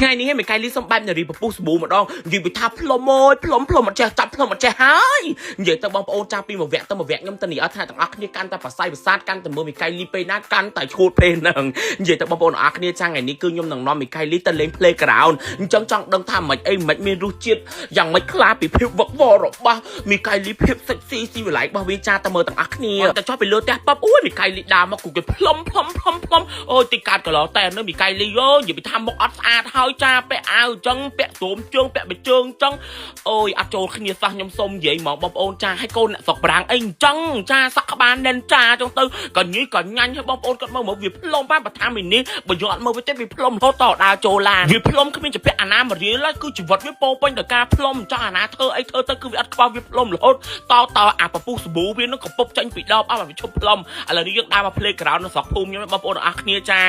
ថ្ងៃនេះឯងមីកៃលីសំបែបនារីពពុះស្ប៊ូម្ដងនិយាយពីថាផ្លុំអើយផ្លុំអត់ចេះចាប់ផ្លុំអត់ចេះហើយនិយាយទៅបងប្អូនចាស់ពីមួយវគ្គទៅមួយវគ្គខ្ញុំទៅនិយាយថាទាំងអស់គ្នាកាន់តែប្រស័យប្រសាទកាន់តែមើលមីកៃលីពេលណាកាន់តែឈួតពេលហ្នឹងនិយាយទៅបងប្អូនអស់គ្នាចាថ្ងៃនេះគឺខ្ញុំនឹងនាំមីកៃលីទៅលេង Playground អញ្ចឹងចង់ដឹងថាមិនអីមិនមានរសជាតិយ៉ាងម៉េចខ្លះពីភាពវឹកវររបស់មីកៃលីភាពសិចស៊ីស៊ីវិល័យរបស់វាចាទៅមើលទាំងអស់គ្នាតែចុះពីលើផ្ទះប៉បអូយមីកៃលីដើរមកគូគេផ្លុំអូយទីកាត់កន្លងតែនៅមីកៃលីយោនិយាយពីថាមុខអត់ស្អាតហើយចាពាក់អាវអញ្ចឹងពាក់ស្រូមជើងពាក់បិជើងអញ្ចឹងអូយអត់ចូលគ្នាសោះខ្ញុំសុំនិយាយហ្មងបងប្អូនចាឲ្យកូនអ្នកស្រុកប្រាំងអីអញ្ចឹងចាសក់ក្បាលណែនចាអញ្ចឹងទៅក៏ញីក៏ញ៉ាញ់ឲ្យបងប្អូនគាត់មើលមកវាផ្លុំបានបើថាមីនេះបើយកអត់មើលវាទេវាផ្លុំរហូតតដើរចូលឡានវាផ្លុំគ្មានជាពាក់អាណាមករៀលគឺជីវិតវាពោពេញដោយការផ្លុំអញ្ចឹងអាណាធ្វើអីធ្វើទៅគឺវាអត់ខ្វះវាផ្លុំរហូតតអាពពុះស្ប៊ូវានឹងកំពុកចាញ់ពីដបអស់វាឈប់ផ្លុំឥឡូវនេះយើងដើរមក Playground នៅស្រុកភូមិខ្ញុំបងប្អូនអរគ្នាចាឥ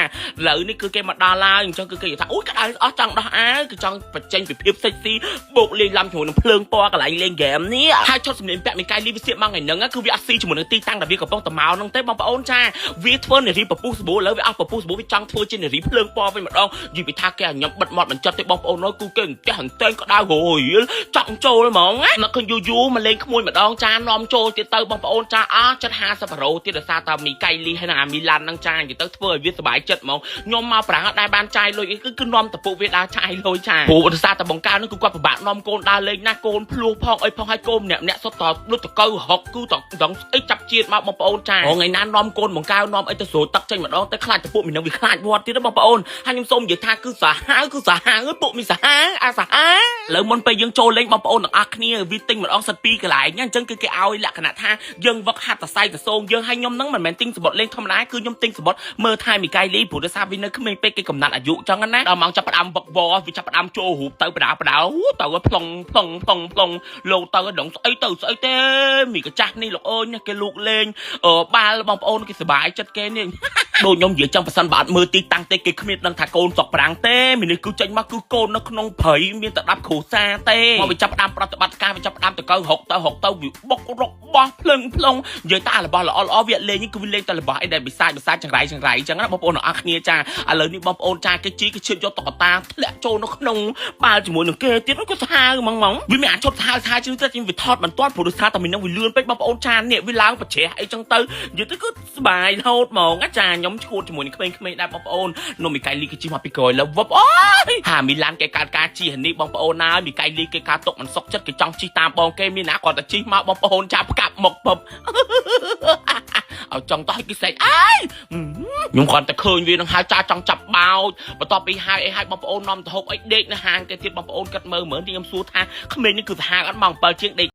ឡូវនេះគឺគេមកដល់ហើយអញ្ចឹងគឺគេថាអូយក្តៅអស់ចង់ដោះអាវគឺចង់បញ្ចេញពីភាពសិចស៊ីបូកលេងឡាំជាមួយនឹងភ្លើងពណ៌កន្លែងលេងហ្គេមនេះហើយឈុតសម្លៀងពាក់មីកៃលីវាសៀកមកថ្ងៃហ្នឹងគឺវាអត់ស៊ីជាមួយនឹងទីតាំងដែលវាកំពុងតែមកហ្នឹងទេបងប្អូនចាវាធ្វើនារីពពុះស្ប៊ូឥឡូវវាអស់ពពុះស្ប៊ូវាចង់ធ្វើជានារីភ្លើងពណ៌វិញម្ដងនិយាយពីថាគេឲ្យខ្ញុំបិទមាត់បញ្ចុតទេបងប្អូនអើយគឺគេចេះហង្តែងក្តៅហូរចង់ចូលហ្មងណាឃើញយូមកលេងក្មួយម្ដងចានាំចូលទៀតទៅបងប្អូនចាអស់ចិត្ត50%ទៀតដោយសារតែមីកៃលីហើយនឹងអាមីឡានហ្នឹងចានិយាយទៅធ្វើឲ្យវាសុបាយចិត្តហ្មងខ្ញុំមកប្រាំងអត់ដែលបានចាយលុយអីគឺនាំតពុះវាដើរចាយលុយចាព្រោះដោយសារតែបង្កើនហ្នឹងគឺគាត់ពិបាកនាំកូនដើរលេងណាកូនភ្លោះផងអីផងឲ្យកូនអ្នកសុទ្ធតលុតតកៅហុកគឺតង់អីចាប់ជាតិមកបងប្អូនចាថ្ងៃណានាំកូនបង្កើននាំអីទៅស្រួលទឹកចេញម្ដងទៅខ្លាចតពុះមីនឹងវាខ្លាចវត្តទៀតបងប្អូនហើយខ្ញុំសូមនិយាយថាគឺសាហាវពុកមីសាហាវអាសាហាវលើមុនពេលយើងចូលលេងបងប្អូនទាំងអស់គ្នាវាទិញម្ដងសិត2កន្លែងអញ្ចឹងគឺគេឲ្យលក្ខណៈថាយើងវឹកហាត់សរសៃសសូងយើងហើយខ្ញុំហ្នឹងមិនមែនទិញសម្បត្តិលេងធម្មតាគឺខ្ញុំទិញសម្បត្តិមើលថែមីកៃលីព្រោះដោយសារវានៅក្មេងពេកគេកំណត់អាយុអញ្ចឹងណាដល់ម៉ោងចាប់ផ្ដើមវឹកវរវាចាប់ផ្ដើមចូលរូបទៅបដាទៅផ្លុងលោទៅដងស្អីទេមីកចាស់នេះលោកអើយគេលូកលេងបាល់បងប្អូនគេសប្បាយចិត្តគេនេះដូចខ្ញុំនិយាយចឹងប៉ះសិនបើអត់មើលទីតាំងទេគេគ្មានដឹងថាកូនស្រុកប្រាំងទេមីនេះគឺចេញមកគឺកូននៅក្នុងព្រៃមានតែ10គ្រួសារទេមកវាចាប់ផ្ដើមប្រតិបត្តិការវាចាប់ផ្ដើមទៅកៅហុកទៅវាបុករុកបោះផ្លឹងនិយាយតែរបស់ល្អវាលេងគឺវាលេងតែរបស់អីដែលបិសាចចង្រៃអញ្ចឹងណាបងប្អូនអរគ្នាចាឥឡូវនេះបងប្អូនចាគេជីគេឈឿនយកតុក្កតាធ្លាក់ចូលនៅក្នុងបាល់ជាមួយនឹងគេទៀតក៏សាហាវហ្មងវាមានអាចុតសាហាវជាងទៅវាថតមិនទាន់ព្រោះដោយសារតែមីនឹងវាលឿនពេកបងប្អូនចានេះវាឡើងប្រជ្រះអីចឹងទៅនិយាយទៅគឺសុបាយរហូតហ្មងចាខ្ញុំឈួតជាមួយនឹងក្មេងៗដែរបងប្អូននំមីកៃលីគេជីមកពីក្រោយលើវឹបអូយហាមីឡានគេកើតការជីនេះបងប្អូនណាមីកៃលីគេការຕົកមិនសុកចិត្តគេចង់ជីតាមបងគេមានណាគាត់តែជីមកបងប្អូនចាប់ផ្កាប់មកពឹបឲ្យចង់តោះគេស្អែកអើយខ្ញុំគាត់តែឃើញវានឹងហៅចាចង់ចាប់បោចបន្ទាប់ពីហើយបងប្អូននាំទៅហូបអីដេកនៅហាងគេទៀតបងប្អូនគាត់មើលខ្ញុំសួរថាក្មេងនេះគឺសាហាវអត់ម៉ោង7ជាងដេក